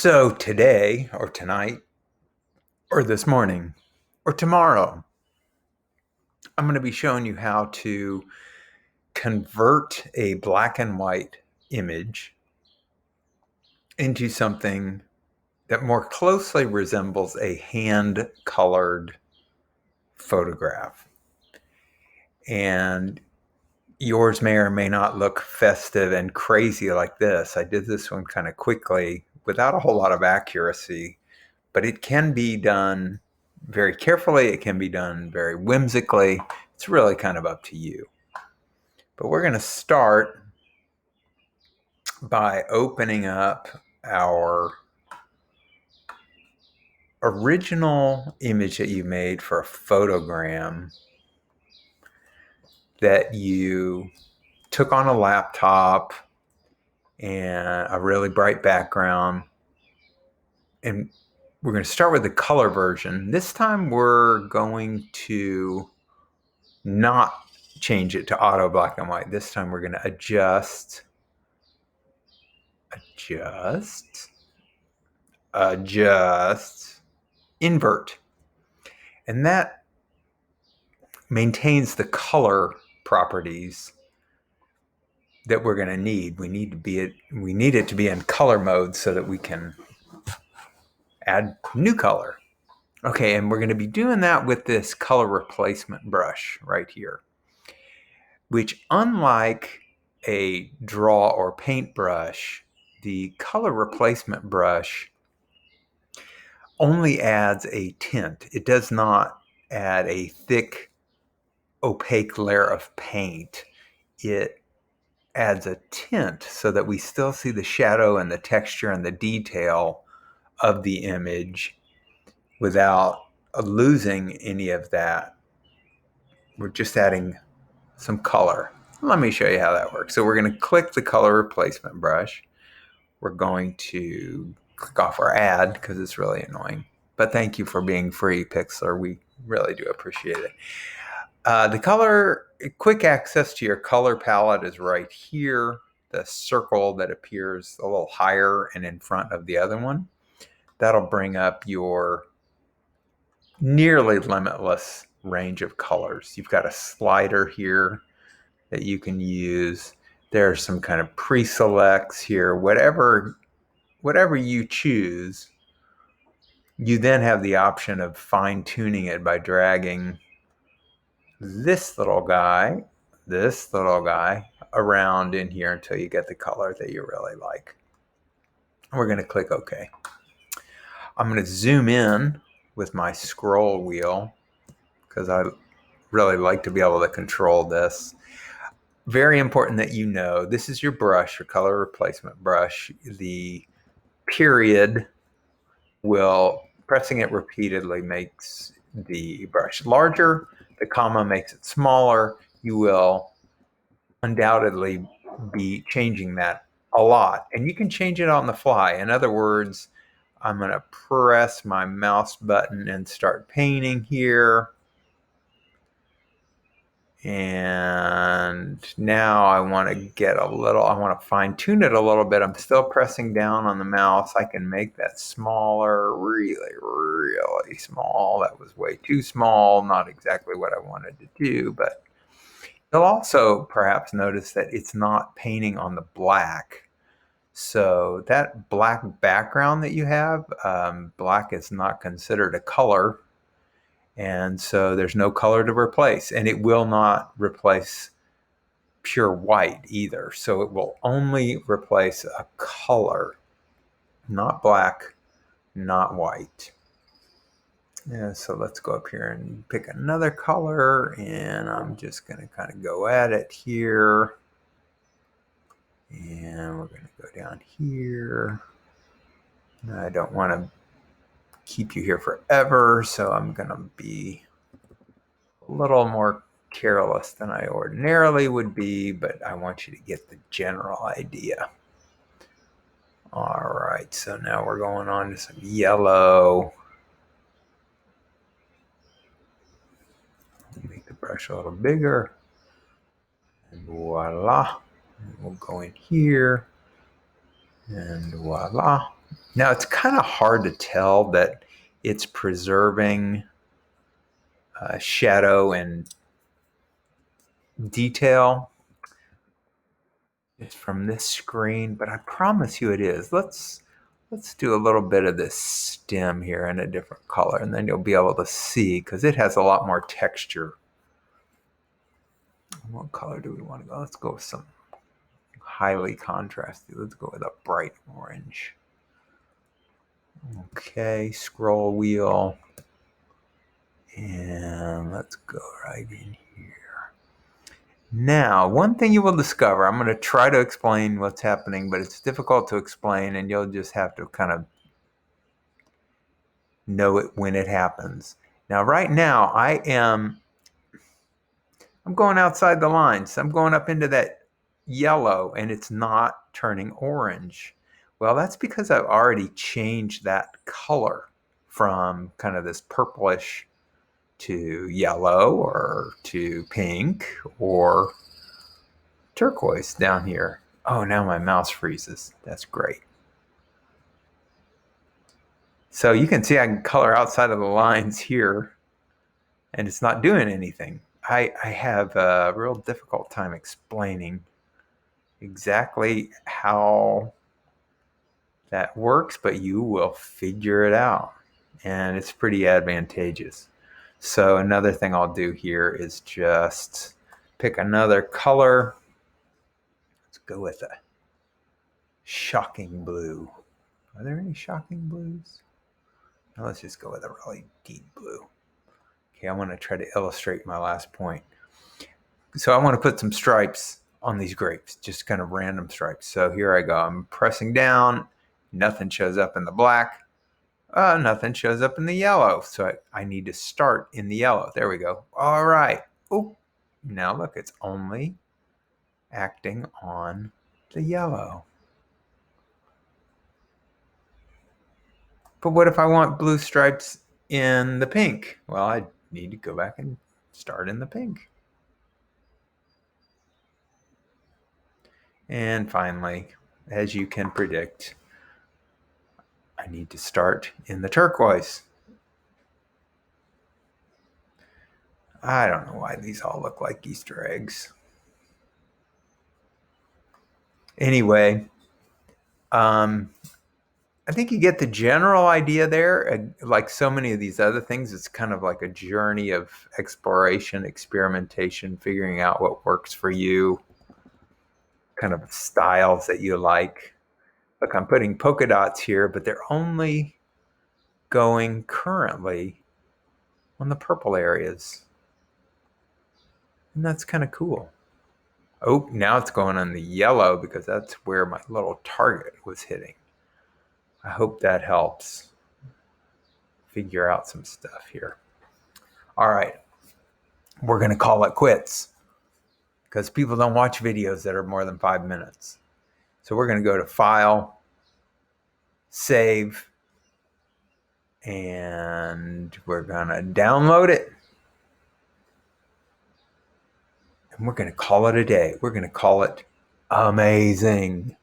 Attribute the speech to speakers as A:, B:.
A: So today, or tonight, or this morning, or tomorrow, I'm going to be showing you how to convert a black and white image into something that more closely resembles a hand-colored photograph. And yours may or may not look festive and crazy like this. I did this one kind of quickly without a whole lot of accuracy, but it can be done very carefully. It can be done very whimsically. It's really kind of up to you. But we're going to start by opening up our original image that you made for a photogram that you took on a laptop and a really bright background. And we're going to start with the color version. This time we're going to not change it to auto black and white. This time we're going to adjust, invert. And that maintains the color properties that we're going to need. We need it to be in color mode so that we can add new color. Okay, and we're going to be doing that with this color replacement brush right here, which, unlike a draw or paint brush, the color replacement brush only adds a tint. It does not add a thick, opaque layer of paint. It adds a tint so that we still see the shadow and the texture and the detail of the image without losing any of that. We're just adding some color. Let me show you how that works. So we're going to click the color replacement brush. We're going to click off our ad because it's really annoying. But thank you for being free, Pixlr. We really do appreciate it. The color, quick access to your color palette is right here. The circle that appears a little higher and in front of the other one. That'll bring up your nearly limitless range of colors. You've got a slider here that you can use. There are some kind of pre-selects here. Whatever you choose, you then have the option of fine-tuning it by dragging this little guy around in here until you get the color that you really like. We're going to click OK. I'm going to zoom in with my scroll wheel because I really like to be able to control this. Very important that you know this is your brush, your color replacement brush. The period pressing it repeatedly makes the brush larger. The comma makes it smaller. You will undoubtedly be changing that a lot. And you can change it on the fly. In other words, I'm going to press my mouse button and start painting here. And now I want to fine tune it a little bit. I'm still pressing down on the mouse. I can make that smaller, really, really small. That was way too small. Not exactly what I wanted to do, but you'll also perhaps notice that it's not painting on the black. So that black background that you have, black is not considered a color. And so there's no color to replace, and it will not replace pure white either. So it will only replace a color, not black, not white. Yeah, so let's go up here and pick another color, and I'm just going to kind of go at it here. And we're going to go down here. I don't want to keep you here forever, so I'm going to be a little more careless than I ordinarily would be, but I want you to get the general idea. All right, so now we're going on to some yellow. Make the brush a little bigger. And voila. And we'll go in here. And voila. Now it's kind of hard to tell that it's preserving shadow and detail from this screen, but I promise you it is. Let's do a little bit of this stem here in a different color, and then you'll be able to see because it has a lot more texture. What color do we want to go? Let's go with some highly contrasty. Let's go with a bright orange. Okay, scroll wheel. And let's go right in here. Now, one thing you will discover, I'm going to try to explain what's happening, but it's difficult to explain, and you'll just have to kind of know it when it happens. Now, right now, I'm going outside the lines. I'm going up into that yellow, and it's not turning orange. Well, that's because I've already changed that color from kind of this purplish to yellow or to pink or turquoise down here. Oh, now my mouse freezes. That's great. So you can see I can color outside of the lines here and it's not doing anything. I have a real difficult time explaining exactly how that works, but you will figure it out. And it's pretty advantageous. So another thing I'll do here is just pick another color. Let's go with a shocking blue. Are there any shocking blues? Now let's just go with a really deep blue. Okay, I want to try to illustrate my last point. So I want to put some stripes on these grapes, just kind of random stripes. So here I go. I'm pressing down. Nothing shows up in the black. Nothing shows up in the yellow. So I need to start in the yellow. There we go. All right. Oh, now look, it's only acting on the yellow. But what if I want blue stripes in the pink? Well, I need to go back and start in the pink. And finally, as you can predict, I need to start in the turquoise. I don't know why these all look like Easter eggs. Anyway, I think you get the general idea there. Like so many of these other things, it's kind of like a journey of exploration, experimentation, figuring out what works for you, kind of styles that you like. Look, I'm putting polka dots here, but they're only going currently on the purple areas. And that's kind of cool. Oh, now it's going on the yellow because that's where my little target was hitting. I hope that helps figure out some stuff here. All right, we're going to call it quits because people don't watch videos that are more than 5 minutes. So we're going to go to File, Save, and we're going to download it. And we're going to call it a day. We're going to call it amazing.